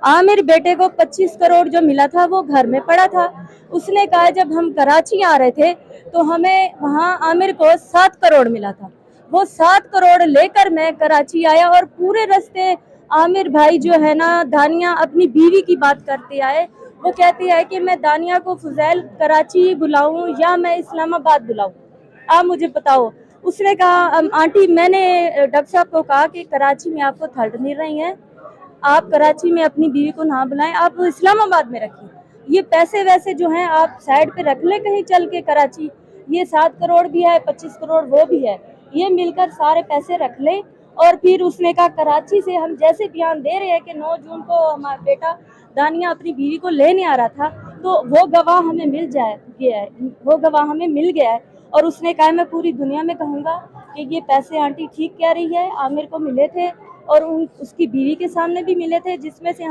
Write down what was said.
आमिर बेटे को 25 करोड़ जो मिला था वो घर में पड़ा था। उसने कहा जब हम कराची आ रहे थे तो हमें वहाँ आमिर को 7 करोड़ मिला था। वो 7 करोड़ लेकर मैं कराची आया और पूरे रास्ते आमिर भाई जो है ना, दानिया अपनी बीवी की बात करते आए। वो कहती है कि मैं दानिया को फुजैल कराची बुलाऊं या मैं इस्लामाबाद बुलाऊं, आप मुझे बताओ। उसने कहा आंटी, मैंने डॉक्टर साहब को कहा कि कराची में आपको थर्ड मिल रही हैं, आप कराची में अपनी बीवी को ना बुलाएं, आप इस्लामाबाद में रखिए। ये पैसे वैसे जो हैं आप साइड पे रख ले कहीं चल के कराची। ये 7 करोड़ भी है, 25 करोड़ वो भी है, ये मिलकर सारे पैसे रख ले। और फिर उसने कहा कराची से हम जैसे बयान दे रहे हैं कि 9 जून को हमारा बेटा दानिया अपनी बीवी को लेने आ रहा था, तो वो गवाह हमें मिल गया है, वो गवाह हमें मिल गया है। और उसने कहा मैं पूरी दुनिया में कहूँगा कि ये पैसे आंटी ठीक कह रही है, आमिर को मिले थे और उसकी बीवी के सामने भी मिले थे, जिसमें से